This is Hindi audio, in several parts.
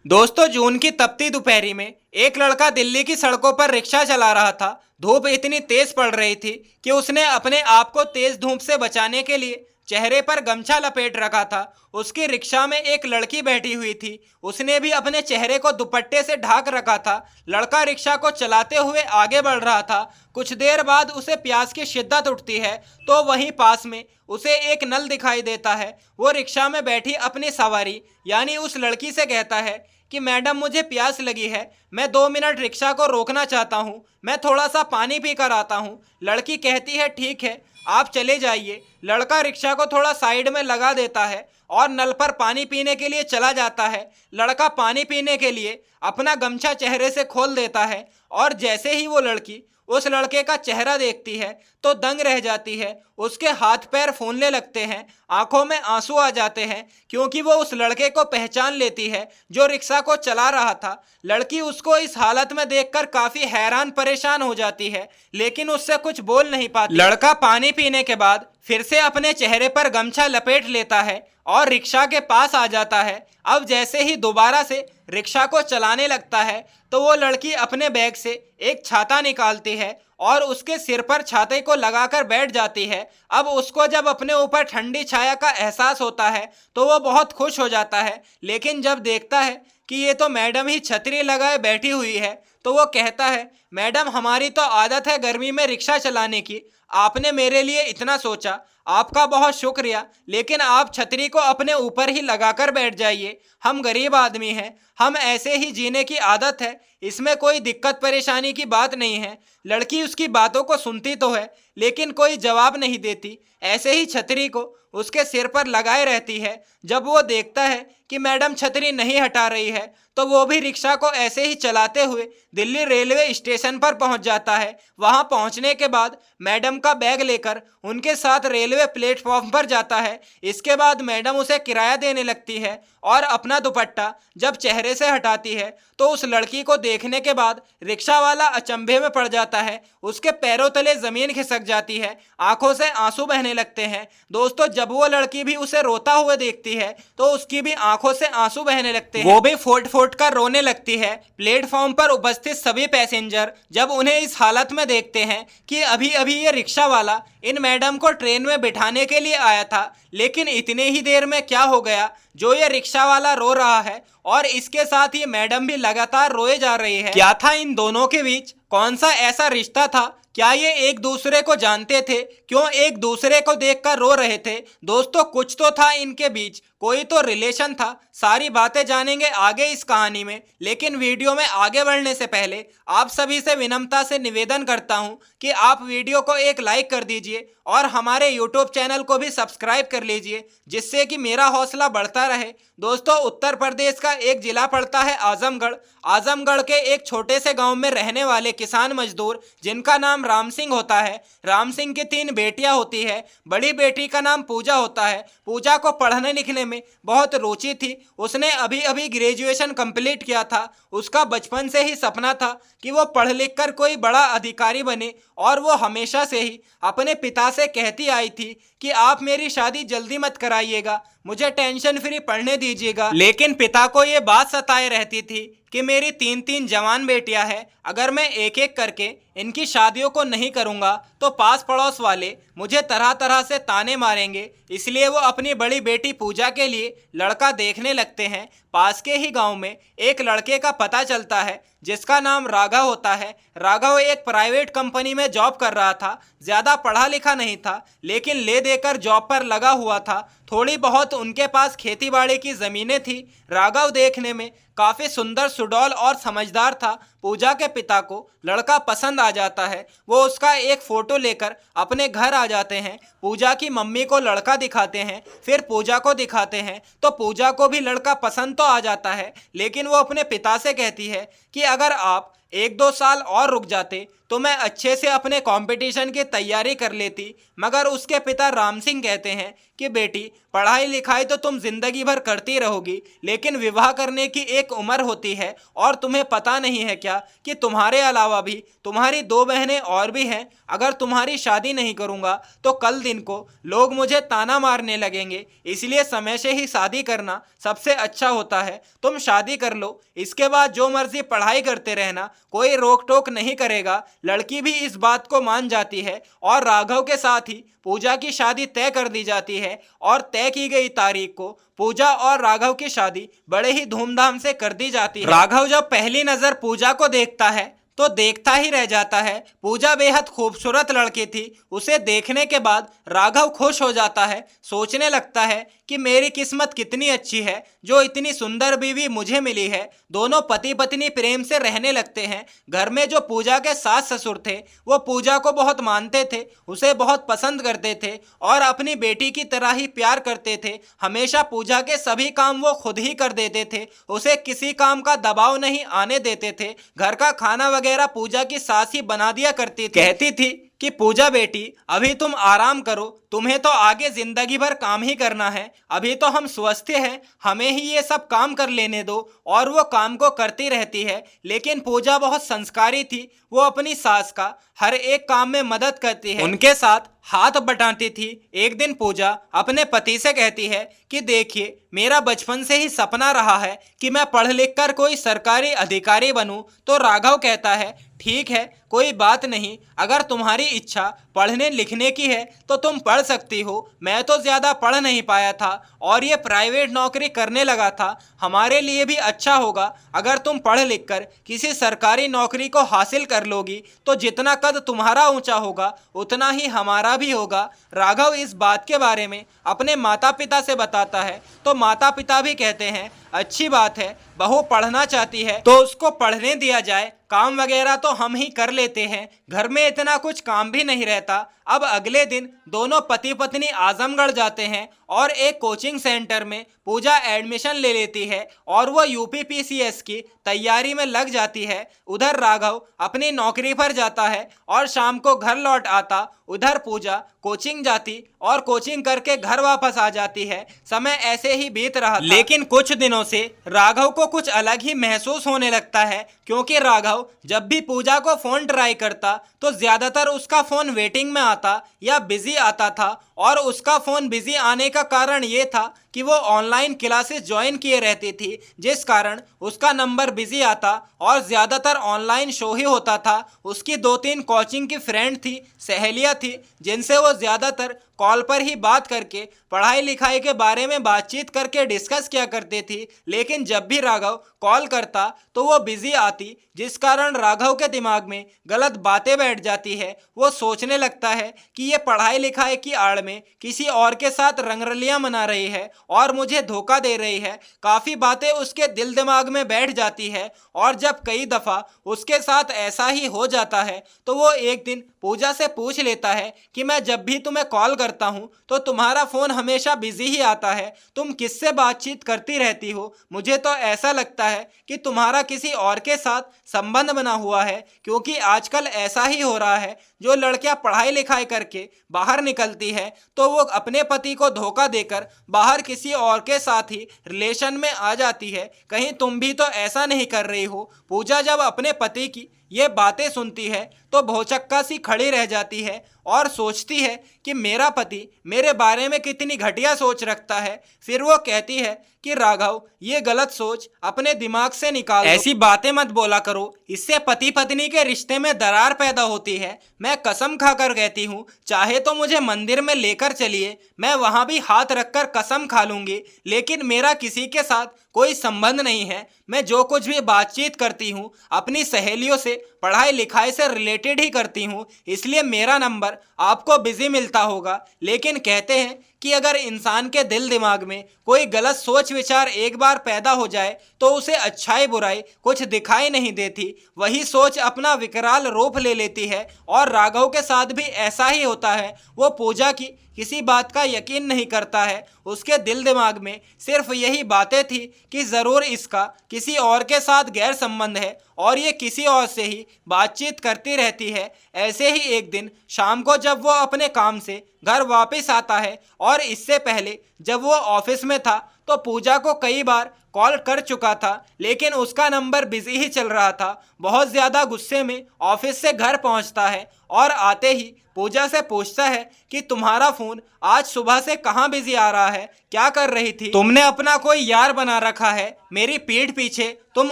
दोस्तों, जून की तपती दोपहरी में एक लड़का दिल्ली की सड़कों पर रिक्शा चला रहा था। धूप इतनी तेज पड़ रही थी कि उसने अपने आप को तेज धूप से बचाने के लिए चेहरे पर गमछा लपेट रखा था। उसकी रिक्शा में एक लड़की बैठी हुई थी। उसने भी अपने चेहरे को दुपट्टे से ढक रखा था। लड़का रिक्शा को चलाते हुए आगे बढ़ रहा था। कुछ देर बाद उसे प्यास की शिद्दत उठती है तो वहीं पास में उसे एक नल दिखाई देता है। वो रिक्शा में बैठी अपनी सवारी यानी उस लड़की से कहता है कि मैडम, मुझे प्यास लगी है, मैं 2 मिनट रिक्शा को रोकना चाहता हूँ, मैं थोड़ा सा पानी पी कर आता हूँ। लड़की कहती है ठीक है, आप चले जाइए। लड़का रिक्शा को थोड़ा साइड में लगा देता है और नल पर पानी पीने के लिए चला जाता है। लड़का पानी पीने के लिए अपना गमछा चेहरे से खोल देता है और जैसे ही वो लड़की उस लड़के का चेहरा देखती है तो दंग रह जाती है। उसके हाथ पैर फूलने लगते हैं, आंखों में आंसू आ जाते हैं क्योंकि वो उस लड़के को पहचान लेती है जो रिक्शा को चला रहा था। लड़की उसको इस हालत में देखकर काफी हैरान परेशान हो जाती है लेकिन उससे कुछ बोल नहीं पाती। लड़का पानी पीने के बाद फिर से अपने चेहरे पर गमछा लपेट लेता है और रिक्शा के पास आ जाता है। अब जैसे ही दोबारा से रिक्शा को चलाने लगता है तो वो लड़की अपने बैग से एक छाता निकालती है और उसके सिर पर छाते को लगाकर बैठ जाती है। अब उसको जब अपने ऊपर ठंडी छाया का एहसास होता है तो वो बहुत खुश हो जाता है, लेकिन जब देखता है कि ये तो मैडम ही छतरी लगाए बैठी हुई है तो वो कहता है, मैडम, हमारी तो आदत है गर्मी में रिक्शा चलाने की, आपने मेरे लिए इतना सोचा, आपका बहुत शुक्रिया, लेकिन आप छतरी को अपने ऊपर ही लगाकर बैठ जाइए। हम गरीब आदमी हैं, हम ऐसे ही जीने की आदत है, इसमें कोई दिक्कत परेशानी की बात नहीं है। लड़की उसकी बातों को सुनती तो है लेकिन कोई जवाब नहीं देती, ऐसे ही छतरी को उसके सिर पर लगाए रहती है। जब वो देखता है कि मैडम छतरी नहीं हटा रही है तो वो भी रिक्शा को ऐसे ही चलाते हुए दिल्ली रेलवे स्टेशन पर पहुंच जाता है। वहां पहुंचने के बाद मैडम का बैग लेकर उनके साथ रेलवे प्लेटफॉर्म पर जाता है। इसके बाद मैडम उसे किराया देने लगती है और अपना दुपट्टा जब चेहरे से हटाती है तो उस लड़की को देखने के बाद रिक्शा वाला अचंभे में पड़ जाता है। उसके पैरों तले जमीन खिसक जाती है, आंखों से आंसू बहने लगते हैं। दोस्तों, जब वो लड़की भी उसे रोता हुआ देखती है तो उसकी भी आंखों से आंसू बहने लगते हैं। वो भी फोट फोट कर रोने लगती है। प्लेटफॉर्म पर उपस्थित सभी पैसेंजर जब उन्हें इस हालत में देखते हैं कि अभी अभी ये रिक्शा वाला इन मैडम को ट्रेन में बिठाने के लिए आया था, लेकिन इतने ही देर में क्या हो गया जो ये रिक्शा वाला रो रहा है और इसके साथ ये मैडम भी लगातार रोए जा रही है। क्या था इन दोनों के बीच? कौन सा ऐसा रिश्ता था? क्या ये एक दूसरे को जानते थे? क्यों एक दूसरे को देखकर रो रहे थे? दोस्तों, कुछ तो था इनके बीच, कोई तो रिलेशन था। सारी बातें जानेंगे आगे इस कहानी में, लेकिन वीडियो में आगे बढ़ने से पहले आप सभी से विनम्रता से निवेदन करता हूं कि आप वीडियो को एक लाइक कर दीजिए और हमारे यूट्यूब चैनल को भी सब्सक्राइब कर लीजिए जिससे कि मेरा हौसला बढ़ता रहे। दोस्तों, उत्तर प्रदेश का एक जिला पड़ता है आजमगढ़। आजमगढ़ के एक छोटे से गांव में रहने वाले किसान मजदूर जिनका नाम राम सिंह होता है। राम सिंह की 3 बेटियां होती है। बड़ी बेटी का नाम पूजा होता है। पूजा को पढ़ने लिखने में बहुत रुचि थी। उसने अभी अभी ग्रेजुएशन कंप्लीट किया था। उसका बचपन से ही सपना था कि वो पढ़ लिख कर कोई बड़ा अधिकारी बने और वो हमेशा से ही अपने पिता से कहती आई थी कि आप मेरी शादी जल्दी मत कराइएगा, मुझे टेंशन फ्री पढ़ने दीजिएगा। लेकिन पिता को ये बात सताए रहती थी कि मेरी 3 जवान बेटियां हैं, अगर मैं एक एक करके इनकी शादियों को नहीं करूंगा तो पास पड़ोस वाले मुझे तरह तरह से ताने मारेंगे। इसलिए वो अपनी बड़ी बेटी पूजा के लिए लड़का देखने लगते हैं। पास के ही गांव में एक लड़के का पता चलता है जिसका नाम राघव होता है। राघव एक प्राइवेट कंपनी में जॉब कर रहा था। ज़्यादा पढ़ा लिखा नहीं था लेकिन ले देकर जॉब पर लगा हुआ था। थोड़ी बहुत उनके पास खेती बाड़ी की ज़मीनें थी। राघव देखने में काफ़ी सुंदर, सुडौल और समझदार था। पूजा के पिता को लड़का पसंद आ जाता है। वो उसका एक फ़ोटो लेकर अपने घर आ जाते हैं। पूजा की मम्मी को लड़का दिखाते हैं, फिर पूजा को दिखाते हैं तो पूजा को भी लड़का पसंद तो आ जाता है, लेकिन वो अपने पिता से कहती है कि अगर आप 1-2 साल और रुक जाते तो मैं अच्छे से अपने कंपटीशन की तैयारी कर लेती। मगर उसके पिता राम सिंह कहते हैं कि बेटी, पढ़ाई लिखाई तो तुम जिंदगी भर करती रहोगी, लेकिन विवाह करने की एक उम्र होती है और तुम्हें पता नहीं है क्या कि तुम्हारे अलावा भी तुम्हारी 2 बहनें और भी हैं। अगर तुम्हारी शादी नहीं करूंगा तो कल दिन को लोग मुझे ताना मारने लगेंगे, इसलिए समय से ही शादी करना सबसे अच्छा होता है। तुम शादी कर लो, इसके बाद जो मर्जी पढ़ाई करते रहना, कोई रोक टोक नहीं करेगा। लड़की भी इस बात को मान जाती है और राघव के साथ ही पूजा की शादी तय कर दी जाती है और तय की गई तारीख को पूजा और राघव की शादी बड़े ही धूमधाम से कर दी जाती है। राघव जब पहली नजर पूजा को देखता है तो देखता ही रह जाता है। पूजा बेहद खूबसूरत लड़की थी। उसे देखने के बाद राघव खुश हो जाता है, सोचने लगता है कि मेरी किस्मत कितनी अच्छी है जो इतनी सुंदर बीवी मुझे मिली है। दोनों पति पत्नी प्रेम से रहने लगते हैं। घर में जो पूजा के सास ससुर थे वो पूजा को बहुत मानते थे, उसे बहुत पसंद करते थे और अपनी बेटी की तरह ही प्यार करते थे। हमेशा पूजा के सभी काम वो खुद ही कर देते थे, उसे किसी काम का दबाव नहीं आने देते थे। घर का खाना वगैरह पूजा की सास ही बना दिया करती थी। कहती थी कि पूजा बेटी, अभी तुम आराम करो, तुम्हें तो आगे जिंदगी भर काम ही करना है। अभी तो हम स्वस्थ हैं, हमें ही ये सब काम कर लेने दो। और वो काम को करती रहती है। लेकिन पूजा बहुत संस्कारी थी, वो अपनी सास का हर एक काम में मदद करती है, उनके साथ हाथ बटाती थी। एक दिन पूजा अपने पति से कहती है कि देखिए, मेरा बचपन से ही सपना रहा है कि मैं पढ़ लिख कर कोई सरकारी अधिकारी बनूं। तो राघव कहता है, ठीक है, कोई बात नहीं, अगर तुम्हारी इच्छा पढ़ने लिखने की है तो तुम पढ़ सकती हो। मैं तो ज़्यादा पढ़ नहीं पाया था और ये प्राइवेट नौकरी करने लगा था। हमारे लिए भी अच्छा होगा अगर तुम पढ़ लिख कर किसी सरकारी नौकरी को हासिल कर लोगी, तो जितना कद तुम्हारा ऊंचा होगा उतना ही हमारा भी होगा। राघव इस बात के बारे में अपने माता पिता से बताता है तो माता पिता भी कहते हैं, अच्छी बात है, बहू पढ़ना चाहती है तो उसको पढ़ने दिया जाए, काम वगैरह तो हम ही कर लेते हैं, घर में इतना कुछ काम भी नहीं रहता। अब अगले दिन दोनों पति पत्नी आजमगढ़ जाते हैं और एक कोचिंग सेंटर में पूजा एडमिशन ले लेती है और वो यूपीपीसीएस की तैयारी में लग जाती है। उधर राघव अपनी नौकरी पर जाता है और शाम को घर लौट आता। उधर पूजा कोचिंग जाती और कोचिंग करके घर वापस आ जाती है। समय ऐसे ही बीत रहा था। लेकिन कुछ दिनों से राघव को कुछ अलग ही महसूस होने लगता है, क्योंकि राघव जब भी पूजा को फोन ट्राई करता तो ज्यादातर उसका फोन वेटिंग में आता या बिजी आता था। और उसका फोन बिजी आने का कारण ये था कि वो ऑनलाइन क्लासेस ज्वाइन किए रहती थी, जिस कारण उसका नंबर बिजी आता और ज़्यादातर ऑनलाइन शो ही होता था। उसकी 2-3 कोचिंग की फ्रेंड थी, सहेलियाँ थी, जिनसे वो ज़्यादातर कॉल पर ही बात करके पढ़ाई लिखाई के बारे में बातचीत करके डिस्कस किया करती थी। लेकिन जब भी राघव कॉल करता तो वो बिजी आती, जिस कारण राघव के दिमाग में गलत बातें बैठ जाती है। वो सोचने लगता है कि ये पढ़ाई लिखाई की आड़ में किसी और के साथ रंगरलियां मना रही है और मुझे धोखा दे रही है। काफ़ी बातें उसके दिल दिमाग में बैठ जाती है और जब कई दफ़ा उसके साथ ऐसा ही हो जाता है तो वो एक दिन पूजा से पूछ लेता है कि मैं जब भी तुम्हें कॉल करता हूँ तो तुम्हारा फ़ोन हमेशा बिजी ही आता है, तुम किससे बातचीत करती रहती हो? मुझे तो ऐसा लगता है कि तुम्हारा किसी और के साथ संबंध बना हुआ है, क्योंकि आजकल ऐसा ही हो रहा है। जो लड़कियां पढ़ाई लिखाई करके बाहर निकलती है तो वो अपने पति को धोखा देकर बाहर किसी और के साथ ही रिलेशन में आ जाती है। कहीं तुम भी तो ऐसा नहीं कर रही हो? पूजा जब अपने पति की ये बातें सुनती है तो भौचक्का सी खड़ी रह जाती है और सोचती है कि मेरा पति मेरे बारे में कितनी घटिया सोच रखता है। फिर वो कहती है कि राघव, ये गलत सोच अपने दिमाग से निकाल दो। ऐसी बातें मत बोला करो, इससे पति पत्नी के रिश्ते में दरार पैदा होती है। मैं कसम खाकर कहती हूँ, चाहे तो मुझे मंदिर में लेकर चलिए, मैं वहाँ भी हाथ रखकर कसम खा लूँगी, लेकिन मेरा किसी के साथ कोई संबंध नहीं है। मैं जो कुछ भी बातचीत करती हूँ अपनी सहेलियों से पढ़ाई लिखाई से रिलेटेड ही करती हूँ, इसलिए मेरा नंबर आपको बिजी मिलता होगा। लेकिन कहते हैं कि अगर इंसान के दिल दिमाग में कोई गलत सोच विचार एक बार पैदा हो जाए तो उसे अच्छाई बुराई कुछ दिखाई नहीं देती, वही सोच अपना विकराल रूप ले लेती है। और राघव के साथ भी ऐसा ही होता है। वो पूजा की किसी बात का यकीन नहीं करता है। उसके दिल दिमाग में सिर्फ यही बातें थी कि ज़रूर इसका किसी और के साथ गैर संबंध है और ये किसी और से ही बातचीत करती रहती है। ऐसे ही एक दिन शाम को जब वो अपने काम से घर वापस आता है और इससे पहले जब वो ऑफिस में था तो पूजा को कई बार कॉल कर चुका था, लेकिन उसका नंबर बिजी ही चल रहा था। बहुत ज़्यादा गुस्से में ऑफिस से घर पहुंचता है और आते ही पूजा से पूछता है कि तुम्हारा फ़ोन आज सुबह से कहाँ बिजी आ रहा है, क्या कर रही थी? तुमने अपना कोई यार बना रखा है, मेरी पीठ पीछे तुम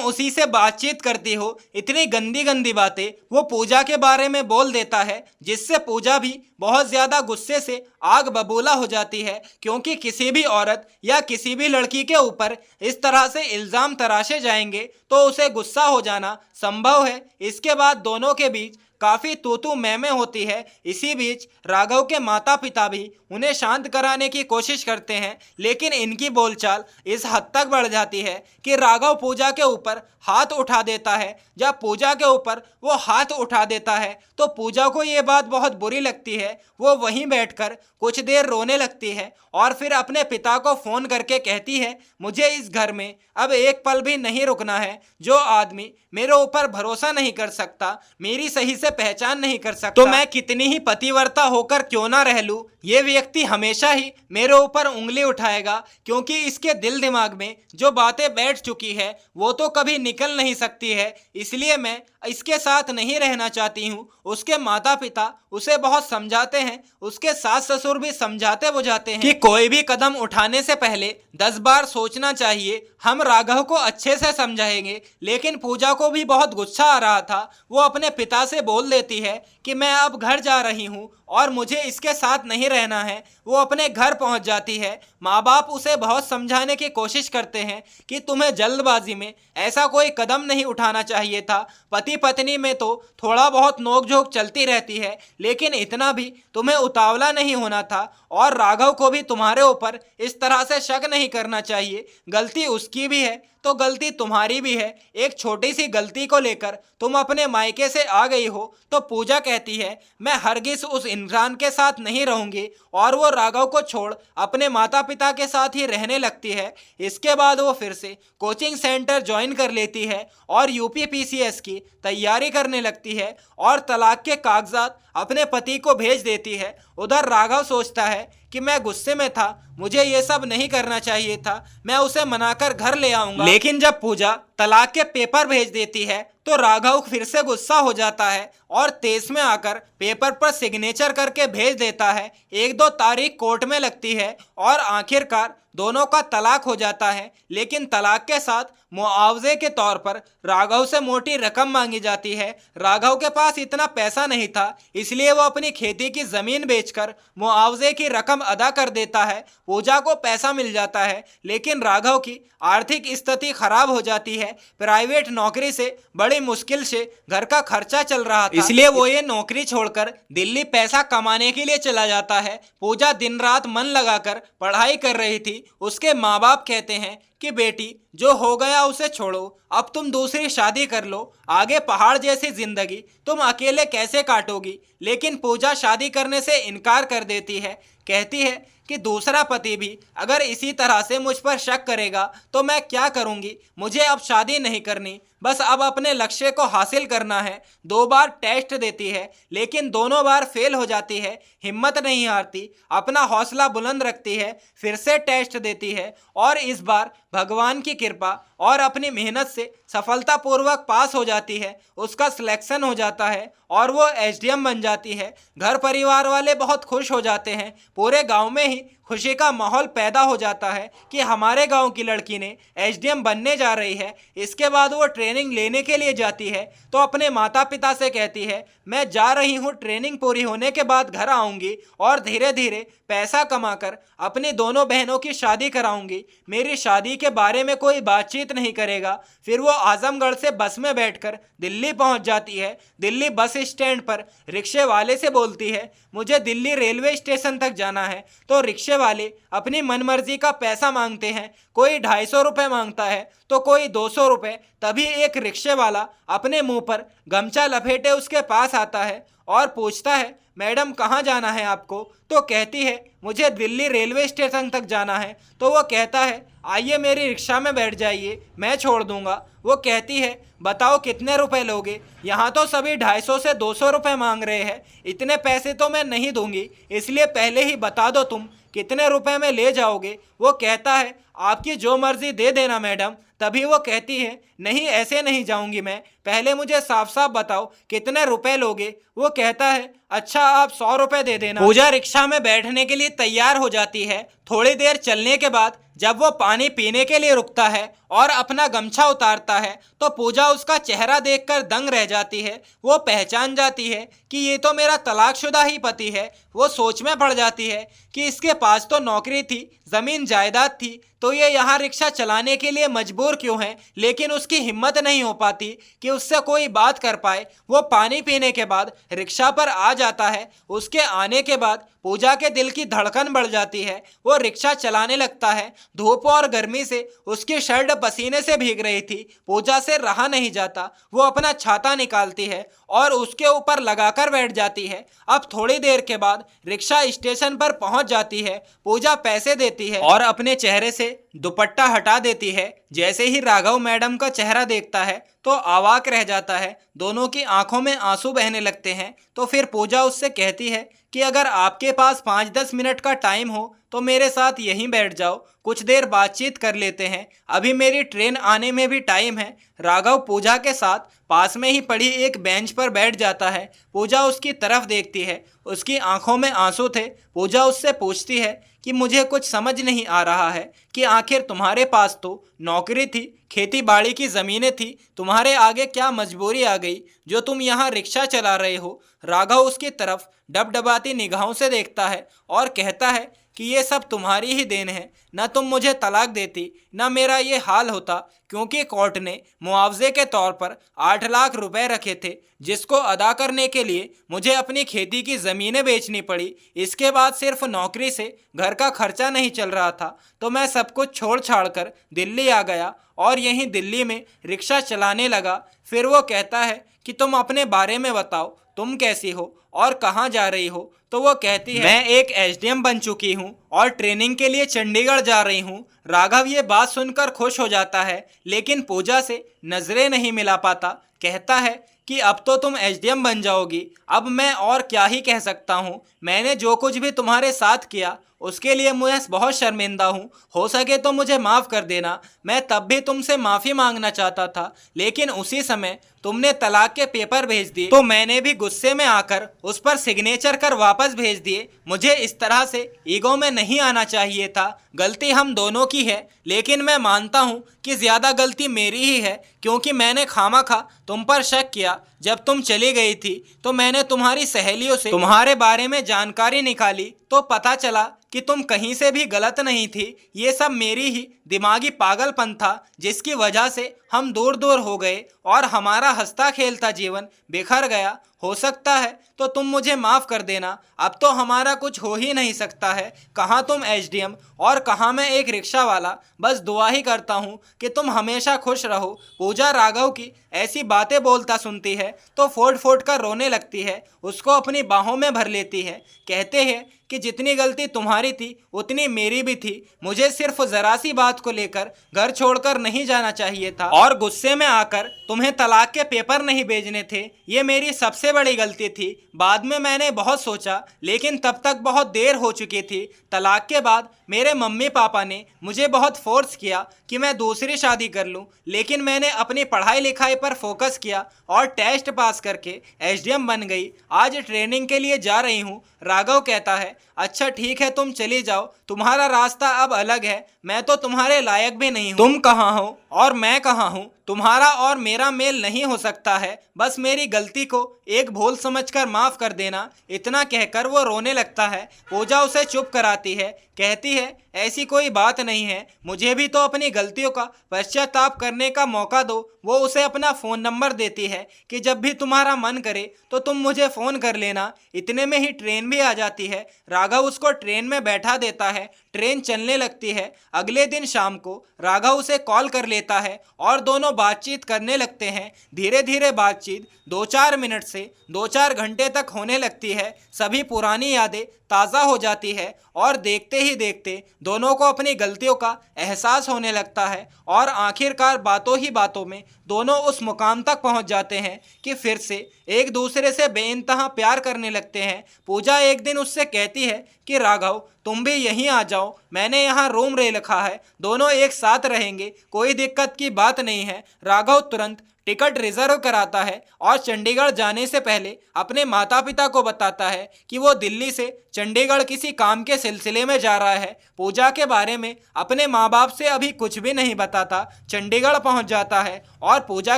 उसी से बातचीत करती हो। इतनी गंदी गंदी बातें वो पूजा के बारे में बोल देता है, जिससे पूजा भी बहुत ज़्यादा गुस्से से आग बबूला हो जाती है, क्योंकि किसी भी औरत या किसी भी लड़की के ऊपर इस तरह से इल्ज़ाम तराशे जाएंगे तो उसे गुस्सा हो जाना संभव है। इसके बाद दोनों के बीच काफ़ी तू मैं होती है। इसी बीच राघव के माता पिता भी उन्हें शांत कराने की कोशिश करते हैं, लेकिन इनकी बोलचाल इस हद तक बढ़ जाती है कि राघव पूजा के ऊपर हाथ उठा देता है। जब पूजा के ऊपर वो हाथ उठा देता है तो पूजा को ये बात बहुत बुरी लगती है। वो वहीं बैठकर कुछ देर रोने लगती है और फिर अपने पिता को फ़ोन करके कहती है, मुझे इस घर में अब एक पल भी नहीं रुकना है। जो आदमी मेरे ऊपर भरोसा नहीं कर सकता, मेरी सही से पहचान नहीं कर सकता, तो मैं कितनी ही पतिव्रता होकर क्यों ना रह लूँ, ये व्यक्ति हमेशा ही मेरे ऊपर उंगली उठाएगा, क्योंकि इसके दिल दिमाग में जो बातें बैठ चुकी है वो तो कभी निकल नहीं सकती है। इसलिए मैं इसके साथ नहीं रहना चाहती हूँ। उसके माता पिता उसे बहुत समझाते हैं, उसके सास ससुर भी समझाते बुझाते हैं कि कोई भी कदम उठाने से पहले 10 बार सोचना चाहिए। हम राघव को अच्छे से समझाएंगे, लेकिन पूजा को भी बहुत गुस्सा आ रहा था। वो अपने पिता से बोल देती है कि मैं अब घर जा रही हूँ और मुझे इसके साथ नहीं रहना है। वो अपने घर पहुँच जाती है। माँ बाप उसे बहुत समझाने की कोशिश करते हैं कि तुम्हें जल्दबाजी में ऐसा कोई कदम नहीं उठाना चाहिए था। पति पत्नी में तो थोड़ा बहुत नोकझोंक चलती रहती है, लेकिन इतना भी तुम्हें उतावला नहीं होना था और राघव को भी तुम्हारे ऊपर इस तरह से शक नहीं करना चाहिए। गलती उसकी भी है तो गलती तुम्हारी भी है। एक छोटी सी गलती को लेकर तुम अपने मायके से आ गई हो। तो पूजा कहती है, मैं हरगिज उस इंसान के साथ नहीं रहूंगी, और वो राघव को छोड़ अपने माता पिता के साथ ही रहने लगती है। इसके बाद वो फिर से कोचिंग सेंटर ज्वाइन कर लेती है और यूपीपीसीएस की तैयारी करने लगती है और तलाक के कागजात अपने पति को भेज देती है। उधर राघव सोचता है कि मैं गुस्से में था, मुझे ये सब नहीं करना चाहिए था, मैं उसे मनाकर घर ले आऊंगा। लेकिन जब पूजा तलाक के पेपर भेज देती है तो राघव फिर से गुस्सा हो जाता है और तेज में आकर पेपर पर सिग्नेचर करके भेज देता है। 1-2 तारीख कोर्ट में लगती है और आखिरकार दोनों का तलाक हो जाता है। लेकिन तलाक के साथ मुआवजे के तौर पर राघव से मोटी रकम मांगी जाती है। राघव के पास इतना पैसा नहीं था, इसलिए वो अपनी खेती की ज़मीन बेचकर मुआवजे की रकम अदा कर देता है। पूजा को पैसा मिल जाता है, लेकिन राघव की आर्थिक स्थिति खराब हो जाती है। प्राइवेट नौकरी से बड़ी मुश्किल से घर का खर्चा चल रहा था, इसलिए वो ये नौकरी छोड़कर दिल्ली पैसा कमाने के लिए चला जाता है। पूजा दिन रात मन लगाकर पढ़ाई कर रही थी। उसके माँ बाप कहते हैं कि बेटी, जो हो गया उसे छोड़ो, अब तुम दूसरी शादी कर लो, आगे पहाड़ जैसी जिंदगी तुम अकेले कैसे काटोगी। लेकिन पूजा शादी करने से इनकार कर देती है। कहती है कि दूसरा पति भी अगर इसी तरह से मुझ पर शक करेगा तो मैं क्या करूंगी। मुझे अब शादी नहीं करनी, बस अब अपने लक्ष्य को हासिल करना है। 2 बार टेस्ट देती है, लेकिन दोनों बार फेल हो जाती है। हिम्मत नहीं हारती, अपना हौसला बुलंद रखती है, फिर से टेस्ट देती है और इस बार भगवान की कृपा और अपनी मेहनत से सफलतापूर्वक पास हो जाती है। उसका सिलेक्शन हो जाता है और वो एसडीएम बन जाती है। घर परिवार वाले बहुत खुश हो जाते हैं। पूरे गांव में ही खुशी का माहौल पैदा हो जाता है कि हमारे गांव की लड़की ने एसडीएम बनने जा रही है। इसके बाद वो ट्रेनिंग लेने के लिए जाती है तो अपने माता पिता से कहती है, मैं जा रही हूँ, ट्रेनिंग पूरी होने के बाद घर आऊँगी और धीरे धीरे पैसा कमाकर अपनी दोनों बहनों की शादी कराऊंगी। मेरी शादी के बारे में कोई बातचीत नहीं करेगा। फिर वो आजमगढ़ से बस में बैठकर दिल्ली पहुंच जाती है। दिल्ली बस स्टैंड पर रिक्शे वाले से बोलती है, मुझे दिल्ली रेलवे स्टेशन तक जाना है। तो रिक्शे वाले अपनी मनमर्जी का पैसा मांगते हैं। कोई 250 रुपये मांगता है तो कोई 200 रुपये। तभी एक रिक्शे वाला अपने मुंह पर गमछा लपेटे उसके पास आता है और पूछता है, मैडम कहाँ जाना है आपको? तो कहती है, मुझे दिल्ली रेलवे स्टेशन तक जाना है। तो वो कहता है, आइए मेरी रिक्शा में बैठ जाइए, मैं छोड़ दूंगा। वो कहती है, बताओ कितने रुपए लोगे? यहाँ तो सभी 250 से 200 रुपए मांग रहे हैं, इतने पैसे तो मैं नहीं दूंगी, इसलिए पहले ही बता दो तुम कितने रुपए में ले जाओगे। वो कहता है, आपकी जो मर्जी दे देना मैडम। तभी वो कहती है, नहीं ऐसे नहीं जाऊंगी मैं, पहले मुझे साफ साफ बताओ कितने रुपए लोगे। वो कहता है, अच्छा आप 100 रुपए दे देना। पूजा रिक्शा में बैठने के लिए तैयार हो जाती है। थोड़ी देर चलने के बाद जब वो पानी पीने के लिए रुकता है और अपना गमछा उतारता है तो पूजा उसका चेहरा देखकर दंग रह जाती है। वो पहचान जाती है कि ये तो मेरा तलाकशुदा ही पति है। वो सोच में पड़ जाती है कि इसके पास तो नौकरी थी, जमीन जायदाद थी, तो ये यहाँ रिक्शा चलाने के लिए मजबूर क्यों है? लेकिन उसकी हिम्मत नहीं हो पाती कि उससे कोई बात कर पाए। वो पानी पीने के बाद रिक्शा पर आ जाता है। उसके आने के बाद पूजा के दिल की धड़कन बढ़ जाती है। वो रिक्शा चलाने लगता है। धूप और गर्मी से उसकी शर्ट पसीने से भीग रही थी। पूजा से रहा नहीं जाता। वो अपना छाता निकालती है और उसके ऊपर लगाकर बैठ जाती है। अब थोड़ी देर के बाद रिक्शा स्टेशन पर पहुंच जाती है। पूजा पैसे देती है और अपने चेहरे से दुपट्टा हटा देती है। जैसे ही राघव मैडम का चेहरा देखता है तो अवाक रह जाता है। दोनों की आंखों में आंसू बहने लगते हैं। तो फिर पूजा उससे कहती है कि अगर आपके पास 5-10 मिनट का टाइम हो तो मेरे साथ यहीं बैठ जाओ, कुछ देर बातचीत कर लेते हैं, अभी मेरी ट्रेन आने में भी टाइम है। राघव पूजा के साथ पास में ही पड़ी एक बेंच पर बैठ जाता है। पूजा उसकी तरफ देखती है, उसकी आंखों में आंसू थे। पूजा उससे पूछती है कि मुझे कुछ समझ नहीं आ रहा है कि आखिर तुम्हारे पास तो नौकरी थी, खेती बाड़ी की ज़मीनें थी, तुम्हारे आगे क्या मजबूरी आ गई जो तुम यहाँ रिक्शा चला रहे हो? राघव उसकी तरफ डबडबाती निगाहों से देखता है और कहता है कि ये सब तुम्हारी ही देन है। न तुम मुझे तलाक देती न मेरा ये हाल होता, क्योंकि कोर्ट ने मुआवजे के तौर पर 8 लाख रुपए रखे थे, जिसको अदा करने के लिए मुझे अपनी खेती की ज़मीनें बेचनी पड़ी। इसके बाद सिर्फ नौकरी से घर का खर्चा नहीं चल रहा था, तो मैं सब कुछ छोड़ छाड़ कर दिल्ली आ गया और यहीं दिल्ली में रिक्शा चलाने लगा। फिर वो कहता है कि तुम अपने बारे में बताओ, तुम कैसी हो और कहाँ जा रही हो? तो वो कहती है, मैं एक एसडीएम बन चुकी हूँ और ट्रेनिंग के लिए चंडीगढ़ जा रही हूँ। राघव ये बात सुनकर खुश हो जाता है, लेकिन पूजा से नजरें नहीं मिला पाता। कहता है कि अब तो तुम एसडीएम बन जाओगी, अब मैं और क्या ही कह सकता हूँ। मैंने जो कुछ भी तुम्हारे साथ किया उसके लिए मैं बहुत शर्मिंदा हूँ। हो सके तो मुझे माफ़ कर देना। मैं तब भी तुमसे माफ़ी मांगना चाहता था, लेकिन उसी समय तुमने तलाक के पेपर भेज दिए तो मैंने भी गुस्से में आकर उस पर सिग्नेचर कर वापस भेज दिए। मुझे इस तरह से ईगो में नहीं आना चाहिए था। गलती हम दोनों की है, लेकिन मैं मानता हूँ कि ज़्यादा गलती मेरी ही है, क्योंकि मैंने खामखा तुम पर शक किया। जब तुम चली गई थी तो मैंने तुम्हारी सहेलियों से तुम्हारे बारे में जानकारी निकाली तो पता चला कि तुम कहीं से भी गलत नहीं थी। ये सब मेरी ही दिमागी पागलपन था, जिसकी वजह से हम दूर दूर हो गए और हमारा हंसता खेलता जीवन बिखर गया। हो सकता है तो तुम मुझे माफ़ कर देना। अब तो हमारा कुछ हो ही नहीं सकता है, कहाँ तुम एसडीएम और कहाँ मैं एक रिक्शा वाला। बस दुआ ही करता हूँ कि तुम हमेशा खुश रहो। पूजा राघव की ऐसी बातें बोलता सुनती है तो फोड़ फोड़ कर रोने लगती है, उसको अपनी बाहों में भर लेती है। कहते हैं कि जितनी गलती तुम्हारी थी उतनी मेरी भी थी। मुझे सिर्फ ज़रा सी बात को लेकर घर छोड़कर नहीं जाना चाहिए था और गुस्से में आकर तुम्हें तलाक के पेपर नहीं भेजने थे। ये मेरी सबसे बड़ी गलती थी। बाद में मैंने बहुत सोचा, लेकिन तब तक बहुत देर हो चुकी थी। तलाक के बाद मेरे मम्मी पापा ने मुझे बहुत फोर्स किया कि मैं दूसरी शादी कर लूं, लेकिन मैंने अपनी पढ़ाई लिखाई पर फोकस किया और टेस्ट पास करके एसडीएम बन गई। आज ट्रेनिंग के लिए जा रही हूं। राघव कहता है, अच्छा ठीक है तुम चली जाओ, तुम्हारा रास्ता अब अलग है, मैं तो तुम्हारे लायक भी नहीं हूँ। तुम कहाँ हो और मैं कहाँ हूँ? तुम्हारा और मेरा मेल नहीं हो सकता है। बस मेरी गलती को एक भूल समझकर माफ़ कर देना। इतना कहकर वो रोने लगता है। पूजा उसे चुप कराती है, कहती है ऐसी कोई बात नहीं है, मुझे भी तो अपनी गलतियों का पश्चाताप करने का मौका दो। वो उसे अपना फ़ोन नंबर देती है कि जब भी तुम्हारा मन करे तो तुम मुझे फ़ोन कर लेना। इतने में ही ट्रेन भी आ जाती है। राघव उसको ट्रेन में बैठा देता है। ट्रेन चलने लगती है। अगले दिन शाम को राघव उसे कॉल कर लेता है और दोनों बातचीत करने लगते हैं। धीरे धीरे बातचीत 2-4 मिनट से 2-4 घंटे तक होने लगती है। सभी पुरानी यादें ताज़ा हो जाती है और देखते ही देखते दोनों को अपनी गलतियों का एहसास होने लगता है और आखिरकार बातों ही बातों में दोनों उस मुकाम तक पहुंच जाते हैं कि फिर से एक दूसरे से बेइंतहा प्यार करने लगते हैं। पूजा एक दिन उससे कहती है कि राघव, तुम भी यहीं आ जाओ, मैंने यहाँ रूम ले रखा है, दोनों एक साथ रहेंगे, कोई दिक्कत की बात नहीं है। राघव तुरंत टिकट रिजर्व कराता है और चंडीगढ़ जाने से पहले अपने माता पिता को बताता है कि वो दिल्ली से चंडीगढ़ किसी काम के सिलसिले में जा रहा है। पूजा के बारे में अपने माँ बाप से अभी कुछ भी नहीं बताता, चंडीगढ़ पहुंच जाता है और पूजा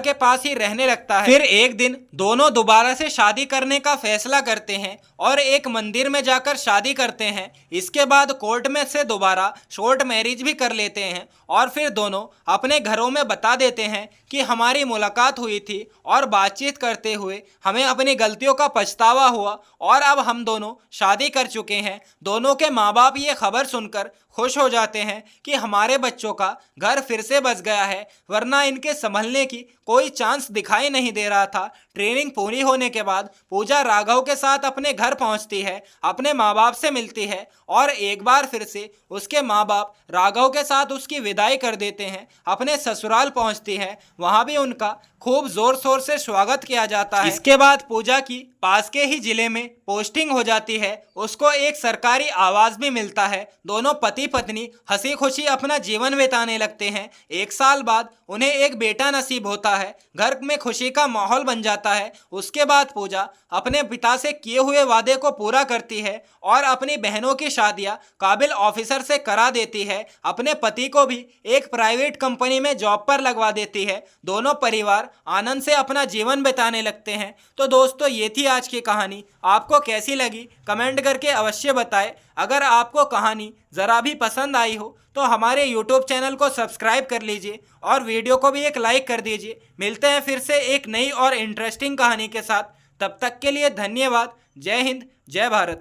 के पास ही रहने लगता है। फिर एक दिन दोनों दोबारा से शादी करने का फैसला करते हैं और एक मंदिर में जाकर शादी करते हैं। इसके बाद कोर्ट में से दोबारा शॉर्ट मैरिज भी कर लेते हैं और फिर दोनों अपने घरों में बता देते हैं कि हमारी मुलाकात हुई थी और बातचीत करते हुए हमें अपनी गलतियों का पछतावा हुआ और अब हम दोनों शादी कर चुके हैं। दोनों के माँ बाप ये खबर सुनकर खुश हो जाते हैं कि हमारे बच्चों का घर फिर से बच गया है, वरना इनके संभलने की कोई चांस दिखाई नहीं दे रहा था। ट्रेनिंग पूरी होने के बाद पूजा राघव के साथ अपने घर पहुंचती है, अपने माँ बाप से मिलती है और एक बार फिर से उसके माँ बाप राघव के साथ उसकी विदाई कर देते हैं। अपने ससुराल पहुंचती है, वहां भी उनका खूब जोर शोर से स्वागत किया जाता है। इसके बाद पूजा की पास के ही जिले में पोस्टिंग हो जाती है, उसको एक सरकारी आवास भी मिलता है। दोनों पति पत्नी हंसी खुशी अपना जीवन बिताने लगते हैं। 1 साल बाद उन्हें एक बेटा नसीब होता है, घर में खुशी का माहौल बन जाता है। उसके बाद पूजा अपने पिता से किए हुए वादे को पूरा करती है और अपनी बहनों की शादियां काबिल ऑफिसर से करा देती है। अपने पति को भी एक प्राइवेट कंपनी में जॉब पर लगवा देती है। दोनों परिवार आनंद से अपना जीवन बिताने लगते हैं। तो दोस्तों, ये थी आज की कहानी। आपको कैसी लगी कमेंट करके अवश्य बताएं। अगर आपको कहानी ज़रा भी पसंद आई हो तो हमारे YouTube चैनल को सब्सक्राइब कर लीजिए और वीडियो को भी एक लाइक कर दीजिए। मिलते हैं फिर से एक नई और इंटरेस्टिंग कहानी के साथ। तब तक के लिए धन्यवाद। जय हिंद, जय भारत।